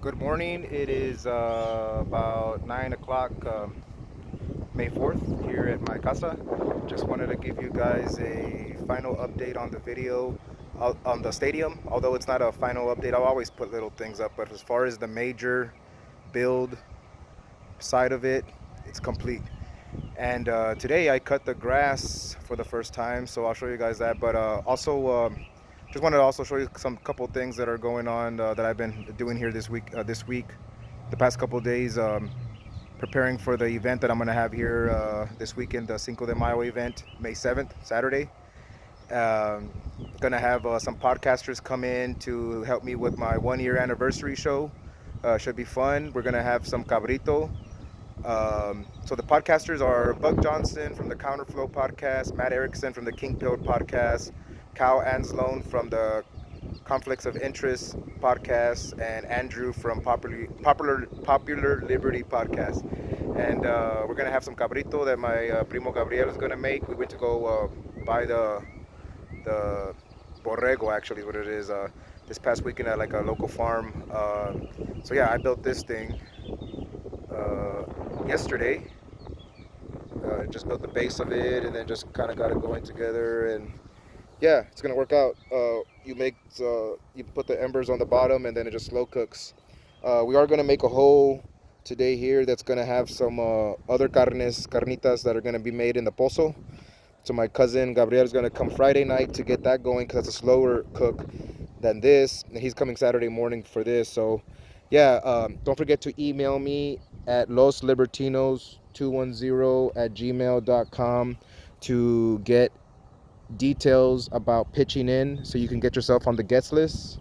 Good morning. It is about 9 o'clock, May 4th, here at my casa. Just wanted to give you guys a final update on the video on the stadium. Although it's not a final update, I'll always put little things up. But as far as the major build side of it, it's complete. And today I cut the grass for the first time, so I'll show you guys that. But just wanted to also show you some couple things that are going on that I've been doing here this week. The past couple days, preparing for the event that I'm gonna have here this weekend, the Cinco de Mayo event, May 7th, Saturday. Um, Gonna have some podcasters come in to help me with my 1 year anniversary show. Should be fun. We're gonna have some cabrito. So the podcasters are Buck Johnson from the Counterflow podcast, Matt Erickson from the King Pill podcast, Cal Anslone from the Conflicts of Interest podcast, and Andrew from Popular Liberty podcast. And we're gonna have some cabrito that my primo Gabriel is gonna make. We went to go buy the borrego, actually is what it is, this past weekend at like a local farm. So yeah, I built this thing uh, yesterday. Just built the base of it, and then just kind of got it going together. And yeah, it's gonna work out. You put the embers on the bottom, and then it just slow cooks. We are gonna make a hole today here that's gonna have some other carnitas that are gonna be made in the pozo. So my cousin Gabriel is gonna come Friday night to get that going because that's a slower cook than this, and he's coming Saturday morning for this. So yeah, don't forget to email me at loslibertinos210 at gmail.com to get details about pitching in so you can get yourself on the guest list.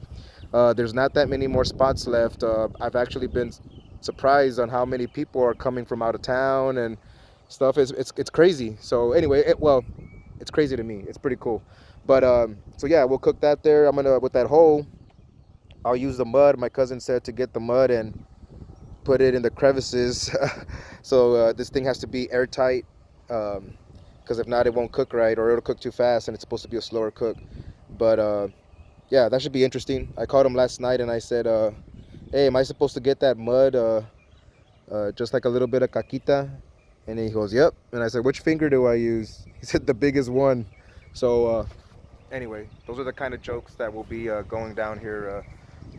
There's not that many more spots left. I've actually been surprised on how many people are coming from out of town and stuff. It's crazy. So anyway, it's crazy to me. It's pretty cool. But so yeah, we'll cook that there. I'm gonna with that hole. I'll use the mud. My cousin said to get the mud and put it in the crevices. So this thing has to be airtight. Because if not, it won't cook right, or it'll cook too fast, and it's supposed to be a slower cook. But yeah, that should be interesting. I called him last night and I said, "Hey, am I supposed to get that mud, just like a little bit of caquita?" And he goes, "Yep." And I said, "Which finger do I use?" He said, "The biggest one." So anyway, those are the kind of jokes that will be going down here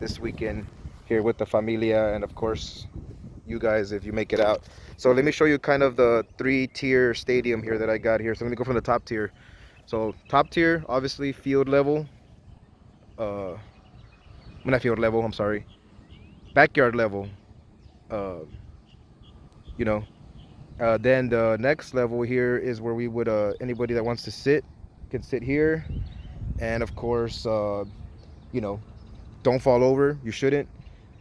this weekend here with the familia, and of course you guys if you make it out. So let me show you kind of the three-tier stadium here that I got here. So let me go from the top tier. So top tier, obviously field level. Uh, not field level. I'm sorry, backyard level. Uh, you know. Then the next level here is where we would anybody that wants to sit can sit here, and of course, you know, don't fall over. You shouldn't.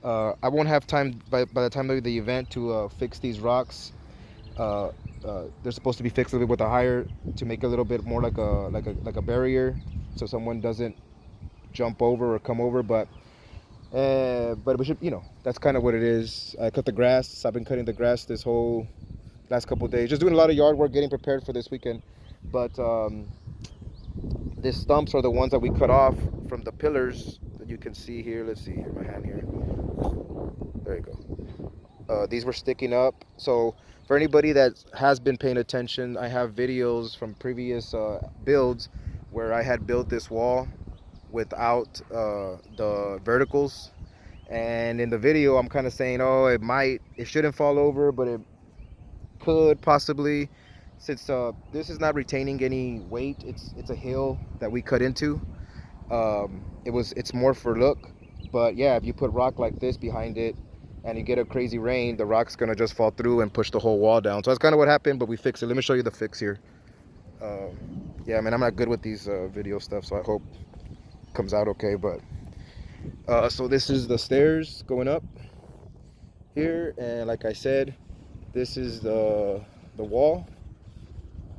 I won't have time by the time of the event to fix these rocks. Uh, they're supposed to be fixed a little bit with a higher to make it a little bit more like a barrier, so someone doesn't jump over or come over. But we should, that's kind of what it is. I cut the grass. I've been cutting the grass this whole last couple of days, just doing a lot of yard work, getting prepared for this weekend. But these stumps are the ones that we cut off from the pillars that you can see here. Let's see here, my hand here. There you go. These were sticking up. So for anybody that has been paying attention, I have videos from previous builds where I had built this wall without the verticals. And in the video, I'm kind of saying, oh, it shouldn't fall over, but it could possibly, since this is not retaining any weight. It's a hill that we cut into. It's more for look, but yeah, if you put rock like this behind it and you get a crazy rain, the rock's gonna just fall through and push the whole wall down. So that's kind of what happened, but we fixed it. Let me show you the fix here. Yeah, man, I'm not good with these video stuff, so I hope it comes out okay. But so this is the stairs going up here, and like I said, this is the wall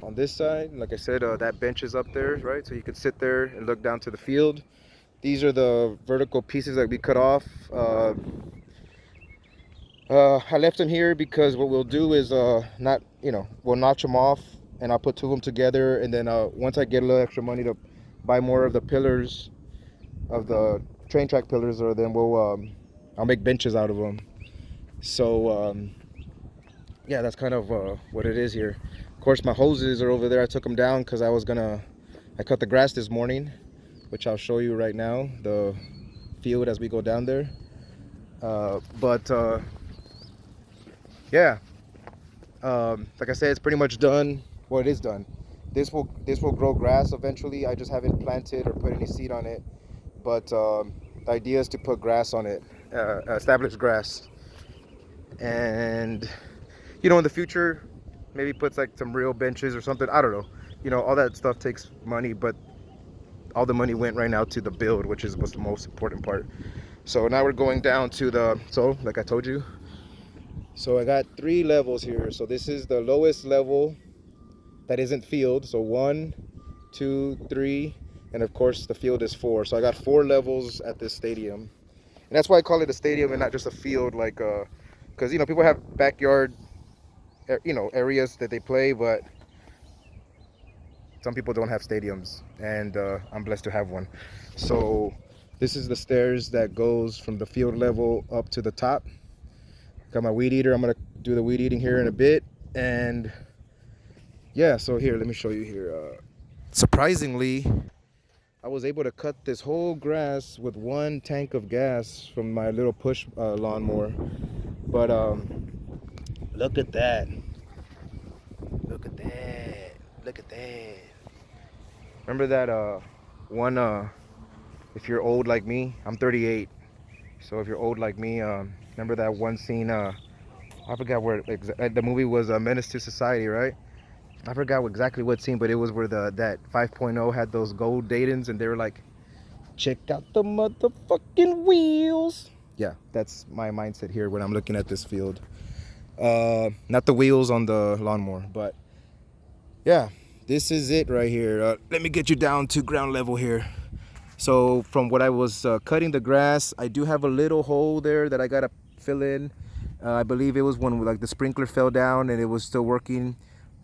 on this side. Like I said, that bench is up there, right? So you could sit there and look down to the field. These are the vertical pieces that we cut off. I left them here because what we'll do is not, we'll notch them off, and I'll put two of them together. And then once I get a little extra money to buy more of the pillars of the train track pillars, or then we'll I'll make benches out of them. So yeah, that's kind of what it is here. Of course, my hoses are over there. I took them down because I cut the grass this morning, which I'll show you right now, the field as we go down there. But yeah, like I said, it's pretty much done. Well, it is done. This will grow grass eventually. I just haven't planted or put any seed on it. But the idea is to put grass on it, established grass. And in the future, maybe put like some real benches or something. I don't know. All that stuff takes money, but all the money went right now to the build, which is what's the most important part. So now we're going down to like I told you. So I got 3 levels here. So this is the lowest level that isn't field. So 1, 2, 3, and of course the field is 4. So I got 4 levels at this stadium, and that's why I call it a stadium and not just a field. Like, because people have backyard, areas that they play, but some people don't have stadiums, and I'm blessed to have one. So this is the stairs that goes from the field level up to the top. Got my weed eater. I'm gonna do the weed eating here in a bit, and yeah. So here, let me show you here. Surprisingly, I was able to cut this whole grass with 1 tank of gas from my little push lawnmower. But look at that. Look at that. Look at that. Remember that one, if you're old like me, I'm 38. So if you're old like me, remember that one scene, I forgot where, the movie was Menace to Society, right? I forgot exactly what scene, but it was where that 5.0 had those gold Daytons, and they were like, check out the motherfucking wheels. Yeah, that's my mindset here when I'm looking at this field. Not the wheels on the lawnmower, but yeah, this is it right here. Let me get you down to ground level here. So from what I was cutting the grass, I do have a little hole there that I gotta fill in. I believe it was when like the sprinkler fell down and it was still working.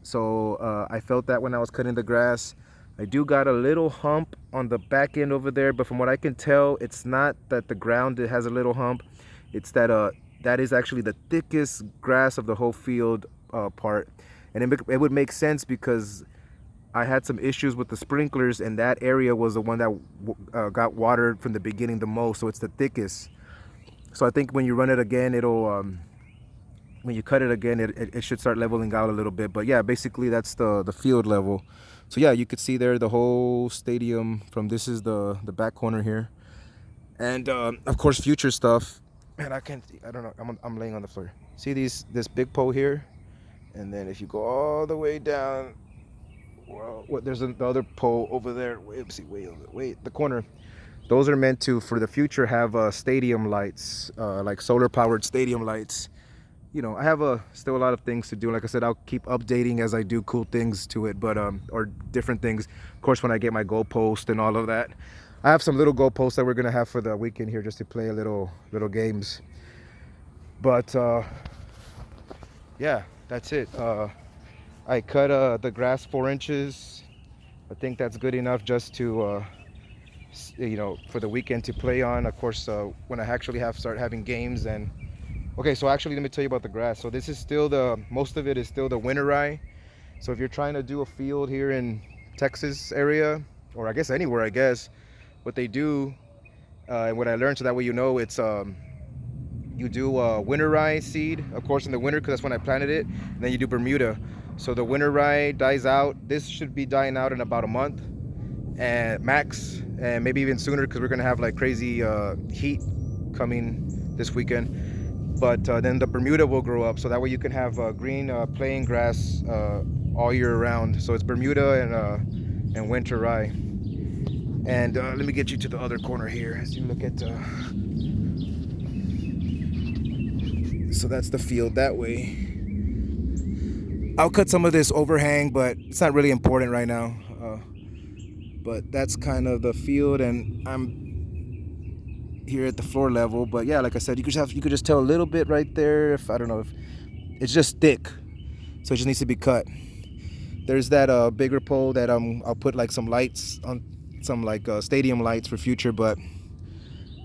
So I felt that when I was cutting the grass. I do got a little hump on the back end over there, but from what I can tell, it's not that the ground has a little hump. It's that that is actually the thickest grass of the whole field part. And it would make sense because I had some issues with the sprinklers, and that area was the one that got watered from the beginning the most, so it's the thickest. So I think when you run it again, when you cut it again, it should start leveling out a little bit. But yeah, basically that's the field level. So yeah, you could see there the whole stadium from this is the back corner here. And of course future stuff. Man, I don't know, I'm laying on the floor. See this big pole here? And then if you go all the way down, well, there's the other pole over there. Wait, the corner. Those are meant to, for the future, have stadium lights, like solar powered stadium lights. I have still a lot of things to do. Like I said, I'll keep updating as I do cool things to it, but or different things. Of course, when I get my goalpost and all of that, I have some little goalposts that we're gonna have for the weekend here, just to play a little games. But yeah, that's it. I cut the grass 4 inches. I think that's good enough just to for the weekend to play on. Of course, when I actually start having games. And okay, so actually let me tell you about the grass. So this is still most of it is still the winter rye. So if you're trying to do a field here in Texas area, or I guess anywhere, I guess, what they do, and what I learned, so that way it's you do winter rye seed, of course, in the winter, because that's when I planted it, and then you do Bermuda. So the winter rye dies out. This should be dying out in about a month, and max, and maybe even sooner, because we're gonna have like crazy heat coming this weekend. But then the Bermuda will grow up, so that way you can have green plain grass all year round. So it's Bermuda and winter rye. And let me get you to the other corner here as you look at. So that's the field that way. I'll cut some of this overhang, but it's not really important right now. But that's kind of the field, and I'm here at the floor level. But yeah, like I said, you could just tell a little bit right there. If I don't know, if it's just thick, so it just needs to be cut. There's that bigger pole that I'll put like some lights on, some like stadium lights for future. But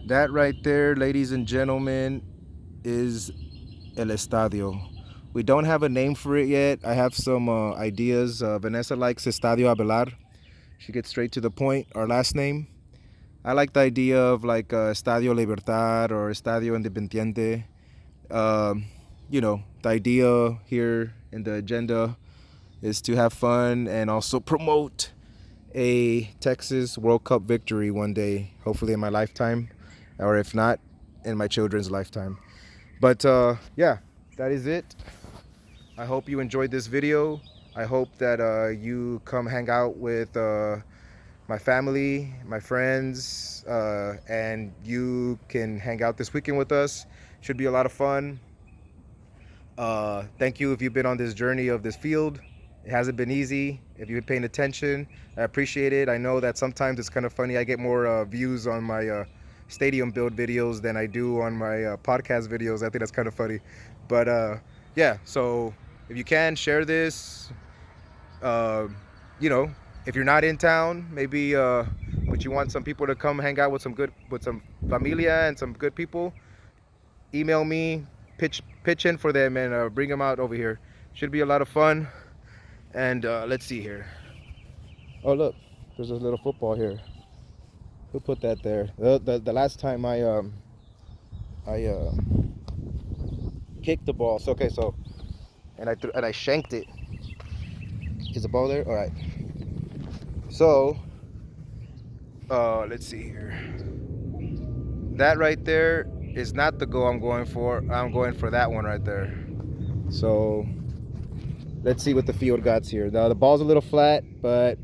That right there, ladies and gentlemen, is El Estadio. We don't have a name for it yet. I have some ideas. Vanessa likes Estadio Abelar. She gets straight to the point. Our last name. I like the idea of like Estadio Libertad or Estadio Independiente. Um, the idea here in the agenda is to have fun and also promote a Texas World Cup victory one day, hopefully in my lifetime, or if not, in my children's lifetime. But yeah, that is it. I hope you enjoyed this video. I hope that you come hang out with my family, my friends, and you can hang out this weekend with us. Should be a lot of fun. Thank you if you've been on this journey of this field. It hasn't been easy. If you've been paying attention, I appreciate it. I know that sometimes it's kind of funny. I get more views on my stadium build videos than I do on my podcast videos. I think that's kind of funny. But yeah, so if you can, share this. Uh, if you're not in town, maybe but you want some people to come hang out with some familia and some good people, email me, pitch in for them, and bring them out over here. Should be a lot of fun. And let's see here. Oh look, there's a little football here. Who put that there? The last time I kicked the ball. So okay, so and I shanked it. Is the ball there? All right. So let's see here. That right there is not the goal I'm going for. I'm going for that one right there. So let's see what the field got here. The ball's a little flat, but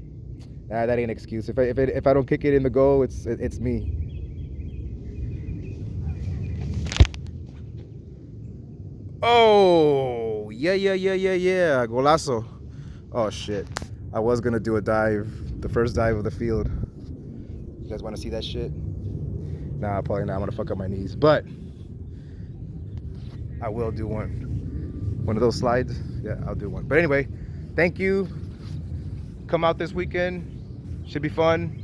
that ain't an excuse. If I don't kick it in the goal, it's me. Oh yeah. Goalazo. Oh shit. I was gonna do a dive, the first dive of the field. You guys want to see that shit? Nah, probably not. I'm gonna fuck up my knees, but I will do one of those slides. Yeah, I'll do one. But anyway, thank you. Come out this weekend. Should be fun.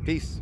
Peace.